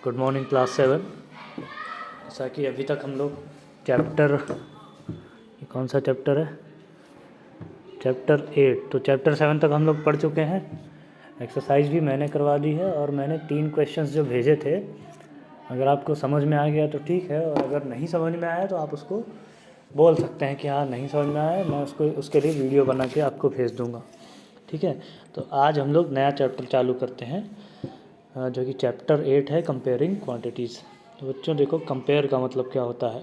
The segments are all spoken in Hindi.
Good morning class 7। जैसा कि अभी तक हम लोग ये कौन सा चैप्टर है, चैप्टर 8। तो चैप्टर 7 तक हम लोग पढ़ चुके हैं। एक्सरसाइज भी मैंने करवा दी है और मैंने 3 क्वेश्चंस जो भेजे थे, अगर आपको समझ में आ गया तो ठीक है, और अगर नहीं समझ में आया तो आप उसको बोल सकते हैं कि हाँ नहीं समझ में आया, मैं उसके लिए वीडियो बना के आपको भेज दूँगा। ठीक है, तो आज हम लोग नया चैप्टर चालू करते हैं जो कि चैप्टर 8 है, कंपेयरिंग क्वांटिटीज़। तो बच्चों देखो, कंपेयर का मतलब क्या होता है।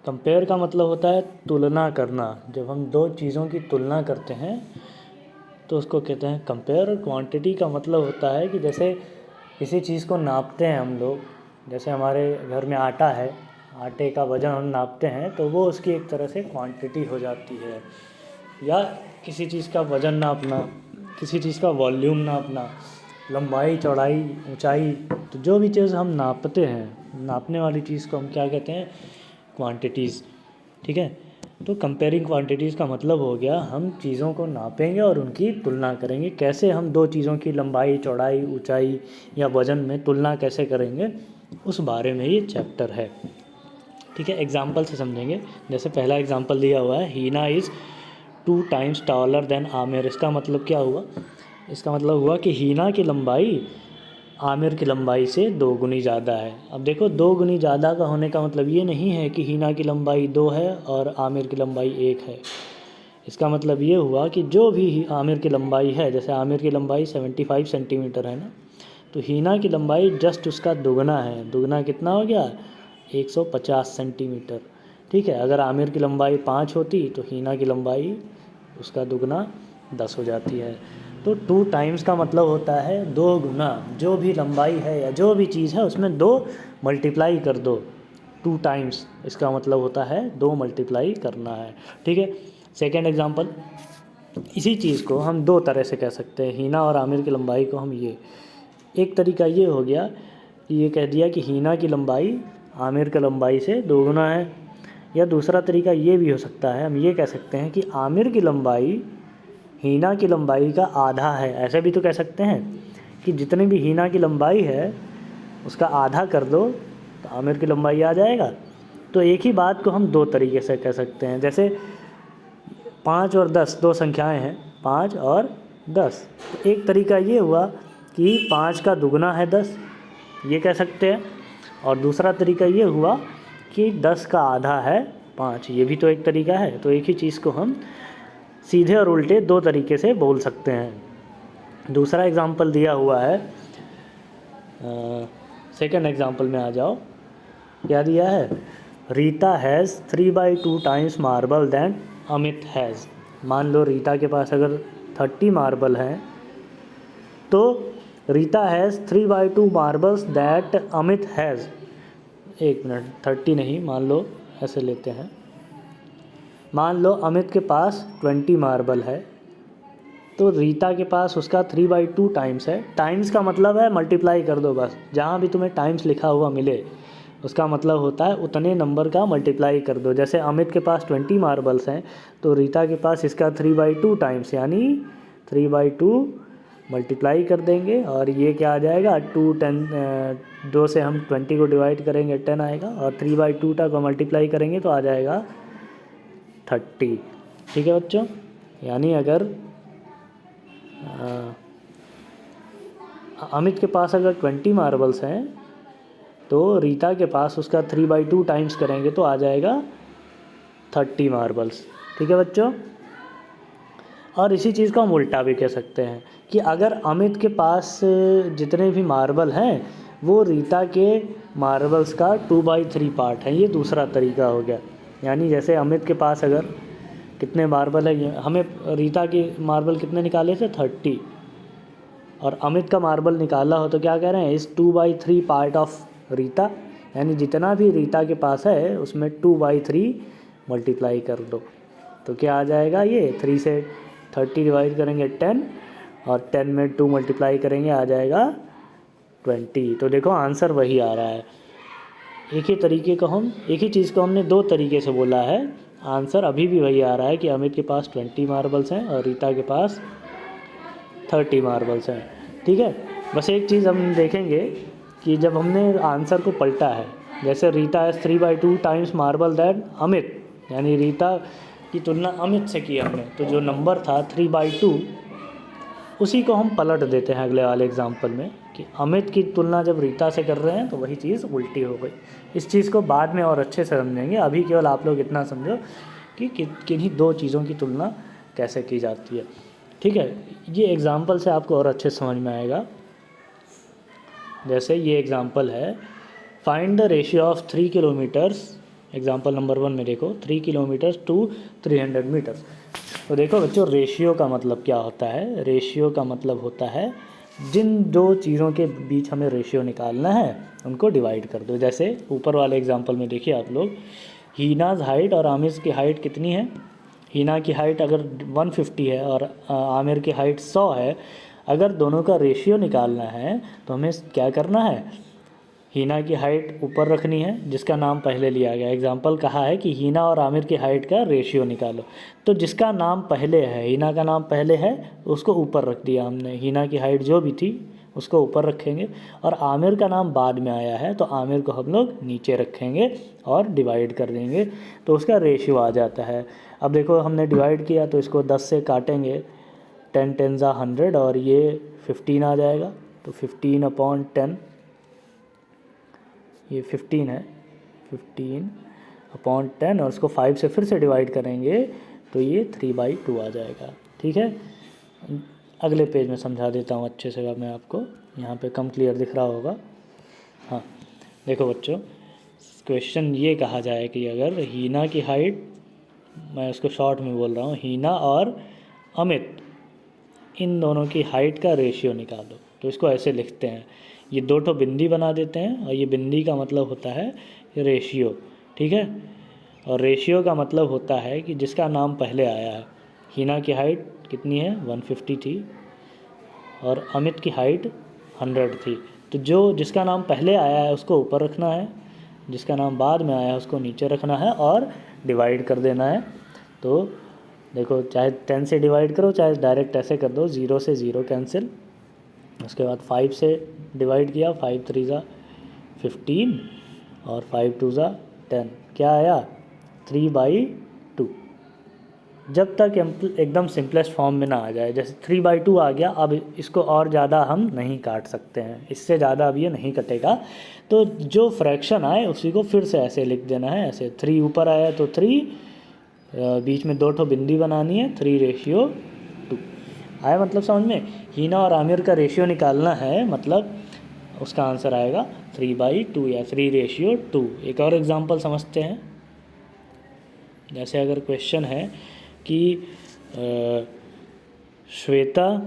कंपेयर का मतलब होता है तुलना करना। जब हम दो चीज़ों की तुलना करते हैं तो उसको कहते हैं कंपेयर। क्वांटिटी का मतलब होता है कि जैसे किसी चीज़ को नापते हैं हम लोग, जैसे हमारे घर में आटा है, आटे का वज़न हम नापते हैं तो वो उसकी एक तरह से क्वांटिटी हो जाती है। या किसी चीज़ का वज़न नापना, किसी चीज़ का वॉल्यूम नापना, लंबाई, चौड़ाई, ऊंचाई, तो जो भी चीज़ हम नापते हैं, नापने वाली चीज़ को हम क्या कहते हैं, क्वांटिटीज़। ठीक है, तो कंपेयरिंग क्वांटिटीज़ का मतलब हो गया हम चीज़ों को नापेंगे और उनकी तुलना करेंगे। कैसे हम दो चीज़ों की लंबाई, चौड़ाई, ऊंचाई या वज़न में तुलना कैसे करेंगे, उस बारे में ये चैप्टर है। ठीक है, एग्जाम्पल से समझेंगे। जैसे पहला एग्जाम्पल दिया हुआ है, Heena is 2 times taller than Aamir. इसका मतलब क्या हुआ, इसका मतलब हुआ कि हीना की लंबाई आमिर की लंबाई से 2 गुनी ज़्यादा है। अब देखो, 2 गुनी ज़्यादा का होने का मतलब ये नहीं है कि हीना की लंबाई 2 है और आमिर की लंबाई 1 है। इसका मतलब ये हुआ कि जो भी आमिर की लंबाई है, जैसे आमिर की लंबाई 75 सेंटीमीटर है ना, तो हीना की लंबाई जस्ट उसका दुगना है। दुगना कितना हो गया, 150 सेंटीमीटर। ठीक है, अगर आमिर की लंबाई 5 होती तो हीना की लंबाई उसका दुगना 10 हो जाती है। तो 2 टाइम्स का मतलब होता है 2 गुना। जो भी लंबाई है या जो भी चीज़ है उसमें 2 मल्टीप्लाई कर दो। 2 टाइम्स इसका मतलब होता है 2 मल्टीप्लाई करना है। ठीक है, सेकेंड एग्जांपल, इसी चीज़ को हम 2 तरह से कह सकते हैं। हीना और आमिर की लंबाई को हम ये, एक तरीका ये हो गया कि ये कह दिया कि हीना की लंबाई आमिर की लंबाई से 2 गुना है। या दूसरा तरीका ये भी हो सकता है, हम ये कह सकते हैं कि आमिर की लंबाई हीना की लंबाई का आधा है। ऐसे भी तो कह सकते हैं कि जितनी भी हीना की लंबाई है उसका आधा कर दो तो आमिर की लंबाई आ जाएगा। तो एक ही बात को हम 2 तरीके से कह सकते हैं। जैसे 5 और 10 2 संख्याएं हैं, 5 और 10। तो एक तरीका ये हुआ कि 5 का दुगना है 10, ये कह सकते हैं। और दूसरा तरीका ये हुआ कि 10 का आधा है 5, ये भी तो एक तरीका है। तो एक ही चीज़ को हम सीधे और उल्टे 2 तरीके से बोल सकते हैं। दूसरा एग्जाम्पल दिया हुआ है, सेकंड एग्जाम्पल में आ जाओ। क्या दिया है, Rita has 3/2 times marble than Amit has. मान लो रीता के पास अगर 30 मार्बल हैं तो Rita has 3/2 marbles that Amit has. 1 minute, 30 नहीं, मान लो ऐसे लेते हैं। मान लो अमित के पास 20 मार्बल है तो रीता के पास उसका 3/2 टाइम्स है। टाइम्स का मतलब है मल्टीप्लाई कर दो बस। जहाँ भी तुम्हें टाइम्स लिखा हुआ मिले उसका मतलब होता है उतने नंबर का मल्टीप्लाई कर दो। जैसे अमित के पास 20 मार्बल्स हैं तो रीता के पास इसका 3/2 टाइम्स, यानी 3/2 मल्टीप्लाई कर देंगे और ये क्या आ जाएगा, 2 से हम 20 को डिवाइड करेंगे 10 आएगा, और 3/2 का मल्टीप्लाई करेंगे तो आ जाएगा 30। ठीक है बच्चों, यानी अगर अमित के पास अगर 20 मार्बल्स हैं तो रीता के पास उसका 3/2 टाइम्स करेंगे तो आ जाएगा 30 मार्बल्स। ठीक है बच्चों, और इसी चीज़ को हम उल्टा भी कह सकते हैं कि अगर अमित के पास जितने भी मार्बल हैं वो रीता के मार्बल्स का 2/3 पार्ट है। ये दूसरा तरीका हो गया। यानी जैसे अमित के पास अगर कितने मार्बल है, हमें रीता की मार्बल कितने निकाले थे, 30, और अमित का मार्बल निकाला हो तो क्या कह रहे हैं, इस 2/3 पार्ट ऑफ रीता, यानी जितना भी रीता के पास है उसमें 2/3 मल्टीप्लाई कर दो तो क्या आ जाएगा, ये 3 से 30 डिवाइड करेंगे 10, और 10 में 2 मल्टीप्लाई करेंगे आ जाएगा 20। तो देखो आंसर वही आ रहा है। एक ही चीज़ को हमने 2 तरीके से बोला है, आंसर अभी भी वही आ रहा है कि अमित के पास 20 मार्बल्स हैं और रीता के पास 30 मार्बल्स हैं। ठीक है, बस एक चीज़ हम देखेंगे कि जब हमने आंसर को पलटा है, जैसे Rita has 3/2 times marble that Amit, यानी रीता की तुलना अमित से की हमने, तो जो नंबर था 3/2 उसी को हम पलट देते हैं अगले वाले एग्जाम्पल में कि अमित की तुलना जब रीता से कर रहे हैं तो वही चीज़ उल्टी हो गई। इस चीज़ को बाद में और अच्छे से समझेंगे, अभी केवल आप लोग इतना समझो कि किन्हीं दो चीज़ों की तुलना कैसे की जाती है। ठीक है, ये एग्ज़ाम्पल से आपको और अच्छे समझ में आएगा। जैसे ये एग्ज़ाम्पल है, find the ratio of 3 kilometres, example number 1 में देखो 3 किलोमीटर्स टू 300 मीटर्स। तो देखो बच्चों, रेशियो का मतलब क्या होता है? रेशियो का मतलब होता है जिन दो चीज़ों के बीच हमें रेशियो निकालना है उनको डिवाइड कर दो। जैसे ऊपर वाले एग्जांपल में देखिए आप लोग, हीनाज हाइट और आमिर की हाइट कितनी है? हीना की हाइट अगर 150 है और आमिर की हाइट 100 है, अगर दोनों का रेशियो निकालना है तो हमें क्या करना है? हीना की हाइट ऊपर रखनी है जिसका नाम पहले लिया गया। एग्जाम्पल कहा है कि हीना और आमिर की हाइट का रेशियो निकालो, तो जिसका नाम पहले है, हीना का नाम पहले है, उसको ऊपर रख दिया हमने। हीना की हाइट जो भी थी उसको ऊपर रखेंगे, और आमिर का नाम बाद में आया है तो आमिर को हम लोग नीचे रखेंगे और डिवाइड कर देंगे, तो उसका रेशियो आ जाता है। अब देखो हमने डिवाइड किया तो इसको 10 से काटेंगे, 10 10 ज़ा 100 और ये 15 आ जाएगा, तो 15/10, ये 15 है, 15/10, और उसको 5 से फिर से डिवाइड करेंगे तो ये 3/2 आ जाएगा। ठीक है, अगले पेज में समझा देता हूँ अच्छे से, मैं आपको यहाँ पे कम क्लियर दिख रहा होगा। हाँ देखो बच्चों, क्वेश्चन ये कहा जाए कि अगर हीना की हाइट, मैं उसको शॉर्ट में बोल रहा हूँ, हीना और अमित, इन दोनों की हाइट का रेशियो निकालो, तो इसको ऐसे लिखते हैं, ये दो ठो बिंदी बना देते हैं, और ये बिंदी का मतलब होता है रेशियो। ठीक है, और रेशियो का मतलब होता है कि जिसका नाम पहले आया है। हीना की हाइट कितनी है? 150 थी, और अमित की हाइट 100 थी, तो जो जिसका नाम पहले आया है उसको ऊपर रखना है, जिसका नाम बाद में आया है उसको नीचे रखना है और डिवाइड कर देना है। तो देखो, चाहे 10 से डिवाइड करो चाहे डायरेक्ट ऐसे कर दो, 0 से 0 कैंसिल, उसके बाद 5 से डिवाइड किया, 5 3 ज़ा 15 और 5 2 ज़ा 10, क्या आया? 3/2। जब तक एकदम सिंपलेस्ट फॉर्म में ना आ जाए, जैसे 3/2 आ गया, अब इसको और ज़्यादा हम नहीं काट सकते हैं, इससे ज़्यादा अब ये नहीं कटेगा, तो जो फ्रैक्शन आए उसी को फिर से ऐसे लिख देना है, ऐसे 3 ऊपर आया तो 3, बीच में दो ठो बिंदी बनानी है, 3/2 आया, मतलब समझ में? हीना और आमिर का रेशियो निकालना है, मतलब उसका आंसर आएगा 3/2 या 3/2। एक और एग्जांपल समझते हैं। जैसे अगर क्वेश्चन है कि श्वेता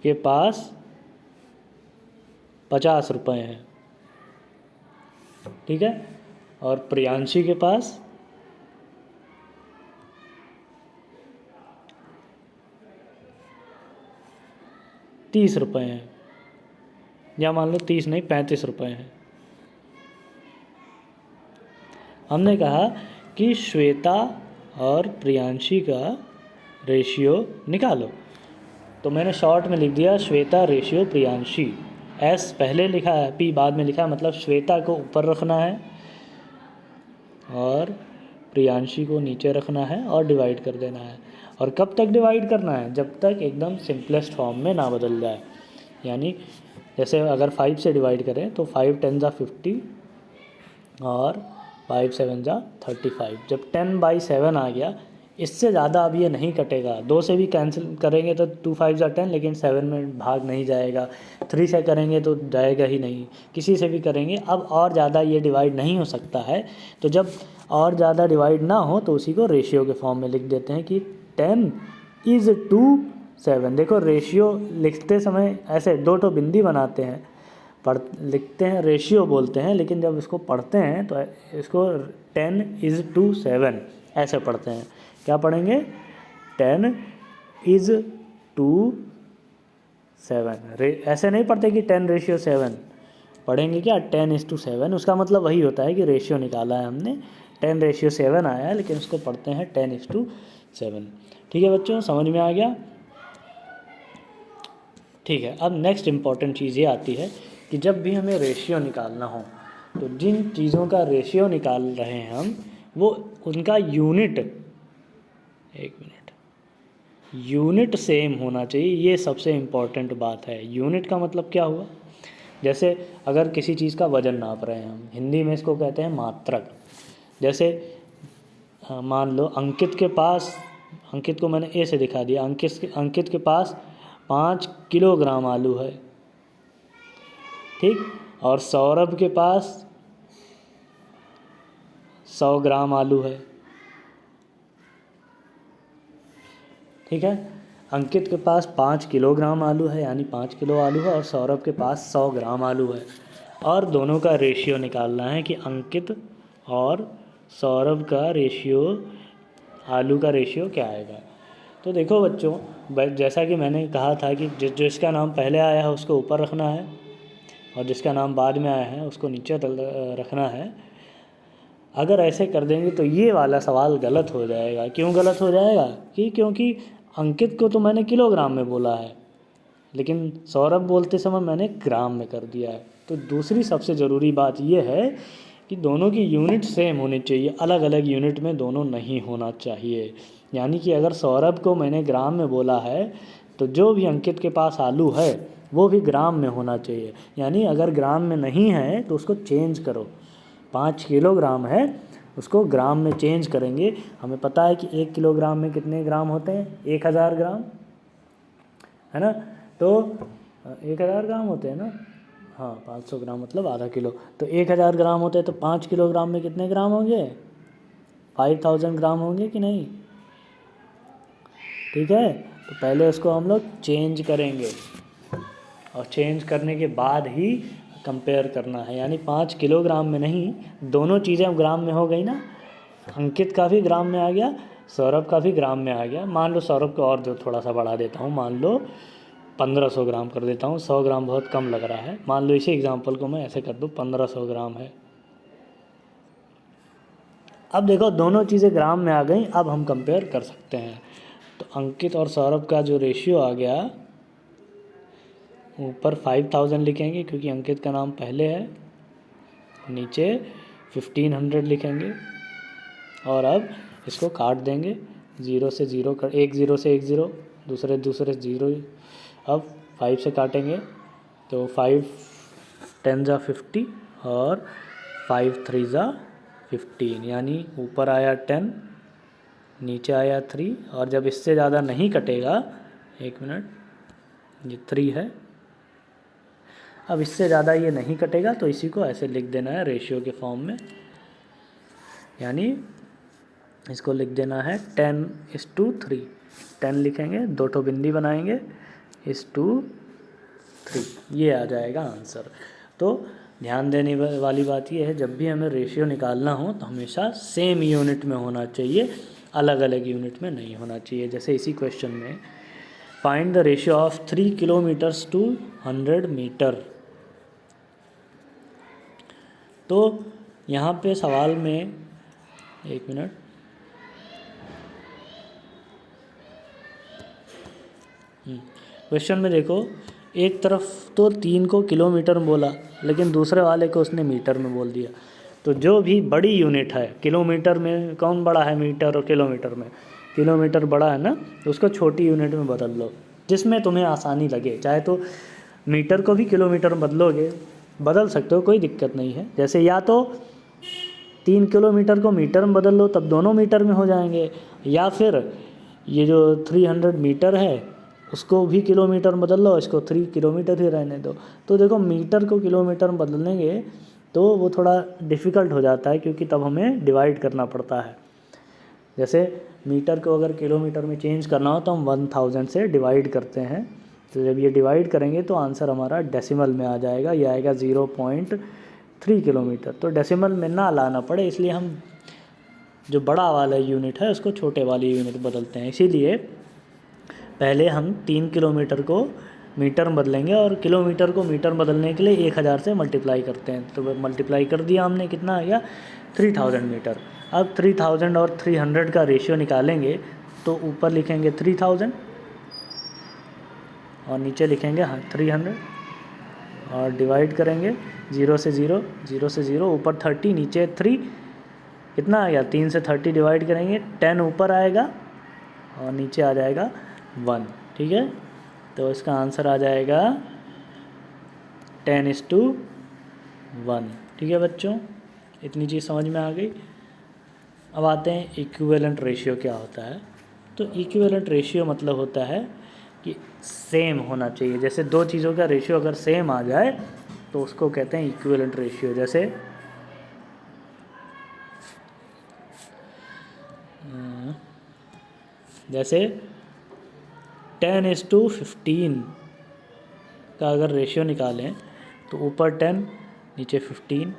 के पास 50 रुपये हैं, ठीक है, और प्रियांशी के पास 30 रुपये हैं, या मान लो 30 नहीं 35 रुपये हैं। हमने कहा कि श्वेता और प्रियांशी का रेशियो निकालो, तो मैंने शॉर्ट में लिख दिया श्वेता रेशियो प्रियांशी, एस पहले लिखा है, पी बाद में लिखा है, मतलब श्वेता को ऊपर रखना है और प्रियांशी को नीचे रखना है और डिवाइड कर देना है। और कब तक डिवाइड करना है? जब तक एकदम सिंपलेस्ट फॉर्म में ना बदल जाए। यानी जैसे अगर 5 से डिवाइड करें तो 5 10 ज़ा 50 और 5 7 ज़ा 35। जब 10/7 आ गया, इससे ज़्यादा अब ये नहीं कटेगा। 2 से भी कैंसिल करेंगे तो 2 5 ज़ा 10, लेकिन 7 में भाग नहीं जाएगा। 3 से करेंगे तो जाएगा ही नहीं, किसी से भी करेंगे। अब और ज़्यादा ये डिवाइड नहीं हो सकता है, तो जब और ज़्यादा डिवाइड ना हो तो उसी को रेशियो के फॉर्म में लिख देते हैं कि 10:7। देखो रेशियो लिखते समय ऐसे दो ठो बिंदी बनाते हैं, लिखते हैं रेशियो बोलते हैं, लेकिन जब इसको पढ़ते हैं तो इसको 10:7 ऐसे पढ़ते हैं। क्या पढ़ेंगे? 10:7। ऐसे नहीं पढ़ते कि 10:7 पढ़ेंगे, क्या 10:7। उसका मतलब वही होता है कि रेशियो निकाला है हमने, 10:7 आया है, लेकिन उसको पढ़ते हैं 10:7। ठीक है बच्चों, समझ में आ गया? ठीक है, अब नेक्स्ट इम्पॉर्टेंट चीज़ ये आती है कि जब भी हमें रेशियो निकालना हो तो जिन चीज़ों का रेशियो निकाल रहे हैं हम, वो उनका यूनिट, एक मिनट, यूनिट सेम होना चाहिए। ये सबसे इम्पॉर्टेंट बात है। यूनिट का मतलब क्या हुआ? जैसे अगर किसी चीज़ का वज़न नाप रहे हैं हम, हिंदी में इसको कहते हैं मात्रक। जैसे मान लो अंकित के पास, अंकित को मैंने ए से दिखा दिया, अंकित के पास 5 किलोग्राम आलू है, ठीक, और सौरभ के पास 100 ग्राम आलू है, ठीक है। अंकित के पास 5 किलोग्राम आलू है, यानी 5 किलो आलू है, और सौरभ के पास 100 ग्राम आलू है, और दोनों का रेशियो निकालना है कि अंकित और सौरभ का रेशियो, आलू का रेशियो क्या आएगा। तो देखो बच्चों, जैसा कि मैंने कहा था कि जिसका नाम पहले आया है उसको ऊपर रखना है, और जिसका नाम बाद में आया है उसको नीचे रखना है। अगर ऐसे कर देंगे तो ये वाला सवाल गलत हो जाएगा। क्यों गलत हो जाएगा? क्योंकि अंकित को तो मैंने किलोग्राम में बोला है, लेकिन सौरभ बोलते समय मैंने ग्राम में कर दिया है। तो दूसरी सबसे ज़रूरी बात यह है कि दोनों की यूनिट सेम होनी चाहिए, अलग अलग यूनिट में दोनों नहीं होना चाहिए। यानी कि अगर सौरभ को मैंने ग्राम में बोला है तो जो भी अंकित के पास आलू है वो भी ग्राम में होना चाहिए। यानी अगर ग्राम में नहीं है तो उसको चेंज करो। 5 किलोग्राम है, उसको ग्राम में चेंज करेंगे। हमें पता है कि 1 किलोग्राम में कितने ग्राम होते हैं? 1000 ग्राम, है ना। तो 1000 ग्राम होते हैं ना, हाँ, 500 ग्राम मतलब आधा किलो। तो 1000 ग्राम होते हैं, तो 5 किलोग्राम में कितने ग्राम होंगे? 5000 ग्राम होंगे कि नहीं? ठीक है, तो पहले उसको हम लोग चेंज करेंगे, और चेंज करने के बाद ही कंपेयर करना है। यानी 5 किलोग्राम में नहीं, दोनों चीज़ें ग्राम में हो गई ना। अंकित का भी ग्राम में आ गया, सौरभ का भी ग्राम में आ गया। मान लो सौरभ को और जो थोड़ा सा बढ़ा देता हूँ, मान लो 1500 ग्राम कर देता हूँ। 100 ग्राम बहुत कम लग रहा है, मान लो इसी एग्जाम्पल को मैं ऐसे कर दूँ, 1500 ग्राम है। अब देखो दोनों चीज़ें ग्राम में आ गई, अब हम कंपेयर कर सकते हैं। तो अंकित और सौरभ का जो रेशियो आ गया, ऊपर 5000 लिखेंगे क्योंकि अंकित का नाम पहले है, नीचे 1500 लिखेंगे, और अब इसको काट देंगे। 0 से 0 कर, 1 0 से 1 0, दूसरे 0। अब 5 से काटेंगे तो 5 10 जा 50 और 5 3 जा 15, यानी ऊपर आया 10, नीचे आया 3। और जब इससे ज़्यादा नहीं कटेगा, एक मिनट, ये 3 है, अब इससे ज़्यादा ये नहीं कटेगा तो इसी को ऐसे लिख देना है रेशियो के फॉर्म में। यानी इसको लिख देना है 10:3। 10 लिखेंगे, 2 ठो बिंदी बनाएंगे, 1:3, ये आ जाएगा आंसर। तो ध्यान देने वाली बात ये है, जब भी हमें रेशियो निकालना हो तो हमेशा सेम यूनिट में होना चाहिए, अलग अलग यूनिट में नहीं होना चाहिए। जैसे इसी क्वेश्चन में find the ratio of 3 kilometres to 100 metre. तो यहाँ पे सवाल में, एक मिनट, क्वेश्चन में देखो, एक तरफ तो 3 को किलोमीटर में बोला, लेकिन दूसरे वाले को उसने मीटर में बोल दिया। तो जो भी बड़ी यूनिट है, किलोमीटर में कौन बड़ा है, मीटर और किलोमीटर में? किलोमीटर बड़ा है ना, तो उसको छोटी यूनिट में बदल लो, जिसमें तुम्हें आसानी लगे। चाहे तो मीटर को भी किलोमीटर में बदलोगे, बदल सकते हो, कोई दिक्कत नहीं है। जैसे या तो 3 किलोमीटर को मीटर में बदल लो, तब दोनों मीटर में हो जाएंगे, या फिर ये जो 300 मीटर है उसको भी किलोमीटर में बदल लो, इसको 3 किलोमीटर ही रहने दो। तो देखो मीटर को किलोमीटर में बदलेंगे तो वो थोड़ा डिफ़िकल्ट हो जाता है, क्योंकि तब हमें डिवाइड करना पड़ता है। जैसे मीटर को अगर किलोमीटर में चेंज करना हो तो हम 1000 से डिवाइड करते हैं। तो जब ये डिवाइड करेंगे तो आंसर हमारा डेसिमल में आ जाएगा, ये आएगा 0.3 किलोमीटर। तो डेसिमल में ना लाना पड़े, इसलिए हम जो बड़ा वाला यूनिट है उसको छोटे वाली यूनिट बदलते हैं। इसीलिए पहले हम 3 किलोमीटर को मीटर में बदलेंगे, और किलोमीटर को मीटर बदलने के लिए 1000 से मल्टीप्लाई करते हैं। तो मल्टीप्लाई कर दिया हमने, कितना आ गया? 3000 मीटर। अब 3000 और 300 का रेशियो निकालेंगे, तो ऊपर लिखेंगे 3000, और नीचे लिखेंगे 300 और डिवाइड करेंगे 0 से 0, 0 से 0, ऊपर 30 नीचे 3, कितना आ गया 3 से 30 डिवाइड करेंगे 10 ऊपर आएगा और नीचे आ जाएगा 1। ठीक है, तो इसका आंसर आ जाएगा 10:1। ठीक है बच्चों, इतनी चीज़ समझ में आ गई। अब आते हैं इक्विवेलेंट रेशियो क्या होता है। तो इक्विवेलेंट रेशियो मतलब होता है कि सेम होना चाहिए। जैसे दो चीज़ों का रेशियो अगर सेम आ जाए तो उसको कहते हैं इक्विवेलेंट रेशियो। जैसे 10:15 का अगर रेशियो निकालें तो ऊपर 10 नीचे 15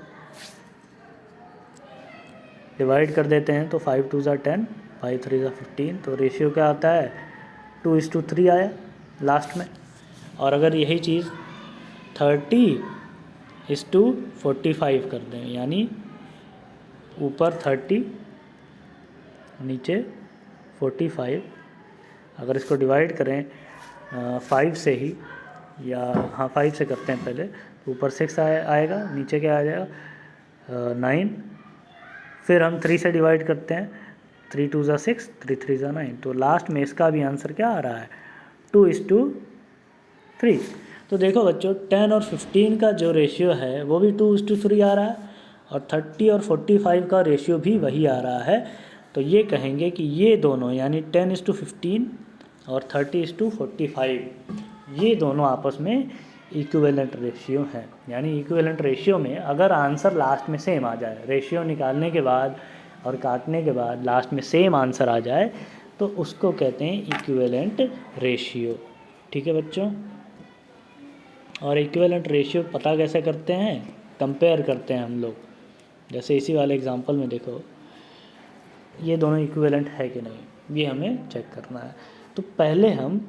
डिवाइड कर देते हैं तो 5 2 ज़ा 10, 5 3 ज़ा 15, तो रेशियो क्या आता है 2:3 आया लास्ट में। और अगर यही चीज़ 30:45 कर दें, यानी ऊपर 30 नीचे 45, अगर इसको डिवाइड करें 5 से ही, या हाँ 5 से करते हैं पहले, तो ऊपर 6 आएगा, नीचे क्या आ जाएगा 9, फिर हम 3 से डिवाइड करते हैं, 3 2 ज़ा 6, 3 3 ज़ा 9, तो लास्ट में इसका भी आंसर क्या आ रहा है 2:3। तो देखो बच्चों 10 और 15 का जो रेशियो है वो भी 2:3 आ रहा है, और 30 और 45 का रेशियो भी वही आ रहा है। तो ये कहेंगे कि ये दोनों यानी 10:15 और 30:45 ये दोनों आपस में इक्विवेलेंट रेशियो हैं। यानी इक्विवेलेंट रेशियो में अगर आंसर लास्ट में सेम आ जाए, रेशियो निकालने के बाद और काटने के बाद लास्ट में सेम आंसर आ जाए, तो उसको कहते हैं इक्विवेलेंट रेशियो। ठीक है बच्चों, और इक्विवेलेंट रेशियो पता कैसे करते हैं, कंपेयर करते हैं हम लोग। जैसे इसी वाले एग्जांपल में देखो, ये दोनों इक्विवेलेंट है कि नहीं, ये हमें चेक करना है। तो पहले हम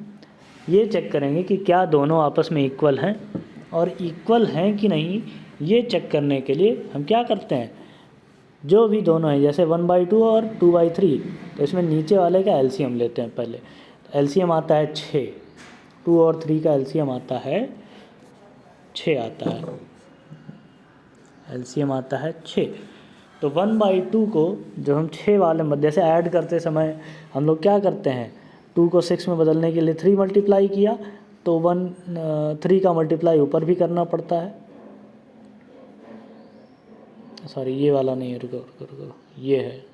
ये चेक करेंगे कि क्या दोनों आपस में इक्वल हैं, और इक्वल हैं कि नहीं ये चेक करने के लिए हम क्या करते हैं, जो भी दोनों हैं जैसे 1/2 और 2/3, तो इसमें नीचे वाले का एलसीएम लेते हैं पहले। तो एलसीएम आता है 6, 2 और 3 का एलसीएम आता है 6 आता है, एलसीएम आता है 6। तो 1/2 को जो हम 6 वाले मध्य से ऐड करते समय हम लोग क्या करते हैं, 2 को 6 में बदलने के लिए 3 मल्टीप्लाई किया, तो 3 का मल्टीप्लाई ऊपर भी करना पड़ता है। सॉरी ये वाला नहीं है, रुको रुको रुको, ये है,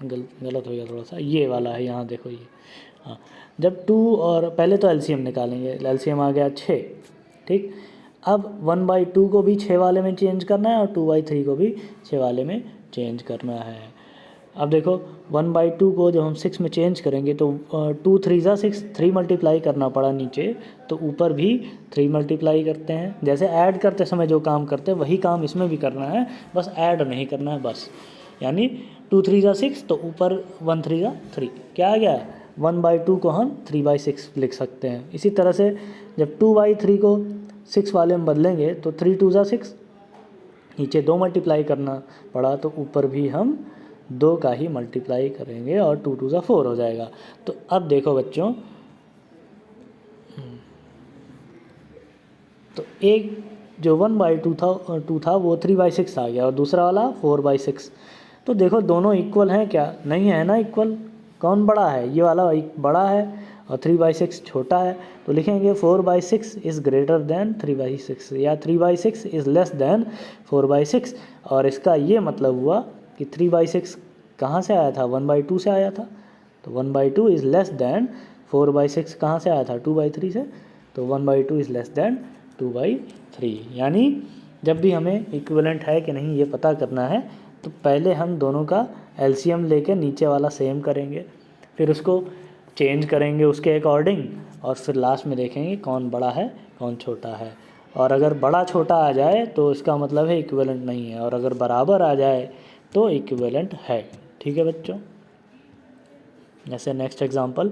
गलत हो गया थोड़ा सा, ये वाला है, यहाँ देखो ये। हाँ, जब 2 और पहले तो एलसीएम निकालेंगे, एलसीएम आ गया 6। ठीक, अब 1/2 को भी 6 वाले में चेंज करना है और 2/3 को भी 6 वाले में चेंज करना है। अब देखो 1/2 को जब हम 6 में चेंज करेंगे तो 2 3 ज़ा 6, 3 मल्टीप्लाई करना पड़ा नीचे, तो ऊपर भी 3 मल्टीप्लाई करते हैं। जैसे ऐड करते समय जो काम करते हैं वही काम इसमें भी करना है, बस ऐड नहीं करना है बस। यानी 2 3 ज़ा 6, तो ऊपर 1 3 ज़ा 3 क्या आ गया, 1/2 को हम 3/6 लिख सकते हैं। इसी तरह से जब 2/3 को 6 वाले में बदलेंगे तो 3 2 ज़ा 6, नीचे 2 मल्टीप्लाई करना पड़ा, तो ऊपर भी हम 2 का ही मल्टीप्लाई करेंगे और 2 2 ज़ा 4 हो जाएगा। तो अब देखो बच्चों, तो एक जो 1/2 था वो 3/6 आ गया, और दूसरा वाला 4/6। तो देखो दोनों इक्वल हैं क्या, नहीं है ना इक्वल। कौन बड़ा है, ये वाला बड़ा है और 3/6 छोटा है, तो लिखेंगे 4/6 इज़ ग्रेटर दैन 3/6, या 3/6 इज़ लेस दैन 4/6। और इसका ये मतलब हुआ कि 3/6 कहाँ से आया था, 1/2 से आया था, तो 1/2 इज़ लेस दैन 4/6 कहाँ से आया था, 2/3 से, तो 1/2 इज़ लेस दैन 2/3। यानी जब भी हमें इक्विवेलेंट है कि नहीं ये पता करना है, तो पहले हम दोनों का एलसीएम लेके नीचे वाला सेम करेंगे, फिर उसको चेंज करेंगे उसके अकॉर्डिंग, और फिर लास्ट में देखेंगे कौन बड़ा है कौन छोटा है। और अगर बड़ा छोटा आ जाए तो इसका मतलब है इक्विवेलेंट नहीं है, और अगर बराबर आ जाए तो इक्विवेलेंट है। ठीक है बच्चों, जैसे नेक्स्ट एग्जांपल,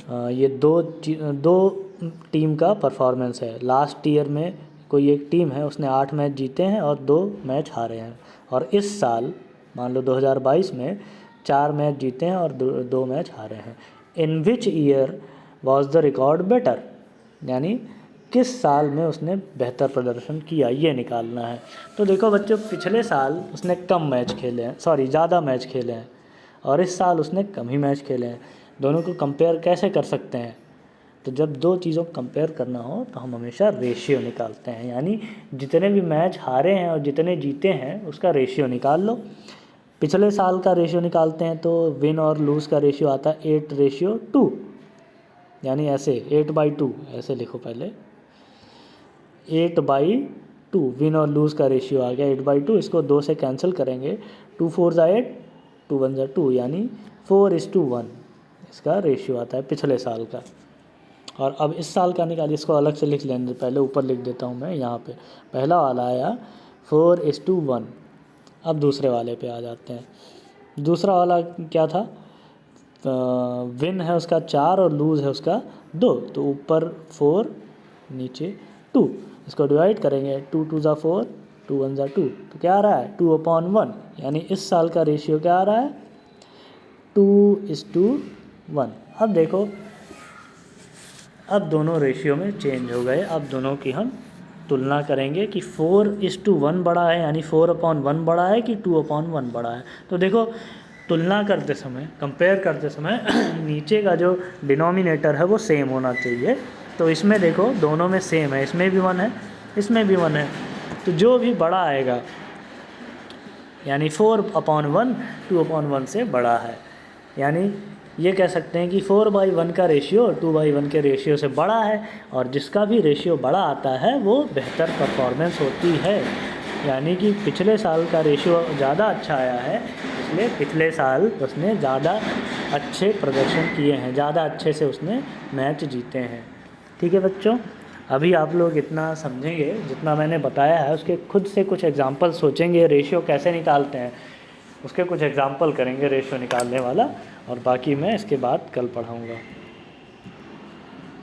ये दो टीम का परफॉर्मेंस है। लास्ट ईयर में कोई एक टीम है, उसने 8 मैच जीते हैं और 2 मैच हारे हैं, और इस साल मान लो 2022 में 4 मैच जीते हैं और 2 मैच हारे हैं। In which year was the record better, यानी किस साल में उसने बेहतर प्रदर्शन किया, ये निकालना है। तो देखो बच्चों, पिछले साल उसने कम मैच खेले हैं, ज़्यादा मैच खेले हैं, और इस साल उसने कम ही मैच खेले हैं। दोनों को कंपेयर कैसे कर सकते हैं? तो जब दो चीज़ों को कंपेयर करना हो तो हम हमेशा रेशियो निकालते हैं, यानी जितने भी मैच हारे हैं और जितने जीते हैं उसका रेशियो निकाल लो। पिछले साल का रेशियो निकालते हैं तो विन और लूज़ का रेशियो आता है 8:2, यानी ऐसे 8/2 ऐसे लिखो, पहले 8/2 विन और लूज़ का रेशियो आ गया 8/2। इसको 2 से कैंसिल करेंगे, 2 4 8, 2 1 2, यानी 4:1 इसका रेशियो आता है पिछले साल का। और अब इस साल का निकालिए, इसको अलग से लिख लेंगे, पहले ऊपर लिख देता हूँ मैं यहाँ पे। पहला वाला आया 4:1। अब दूसरे वाले पे आ जाते हैं। दूसरा वाला क्या था? विन है उसका 4 और लूज़ है उसका 2, तो ऊपर 4 नीचे 2। इसको डिवाइड करेंगे, 2 2 ज़ा 4, 2 1 ज़ा 2, तो क्या आ रहा है 2/1। यानी इस साल का रेशियो क्या आ रहा है 2:1। अब देखो, अब दोनों रेशियो में चेंज हो गए। अब दोनों की हम तुलना करेंगे कि 4:1 बड़ा है, यानी 4/1 बड़ा है कि 2/1 बड़ा है। तो देखो, तुलना करते समय, कंपेयर करते समय नीचे का जो डिनोमिनेटर है वो सेम होना चाहिए। तो इसमें देखो दोनों में सेम है, इसमें भी 1 है, इसमें भी 1 है। तो जो भी बड़ा आएगा, यानी 4/1 2/1 से बड़ा है, यानी ये कह सकते हैं कि 4/1 का रेशियो 2/1 के रेशियो से बड़ा है, और जिसका भी रेशियो बड़ा आता है वो बेहतर परफॉर्मेंस होती है। यानी कि पिछले साल का रेशियो ज़्यादा अच्छा आया है, इसलिए पिछले साल उसने ज़्यादा अच्छे प्रदर्शन किए हैं, ज़्यादा अच्छे से उसने मैच जीते हैं। ठीक है बच्चों, अभी आप लोग इतना समझेंगे जितना मैंने बताया है, उसके खुद से कुछ एग्जाम्पल सोचेंगे, रेशियो कैसे निकालते हैं उसके कुछ एग्जाम्पल करेंगे रेशियो निकालने वाला, और बाकी मैं इसके बाद कल पढ़ाऊँगा।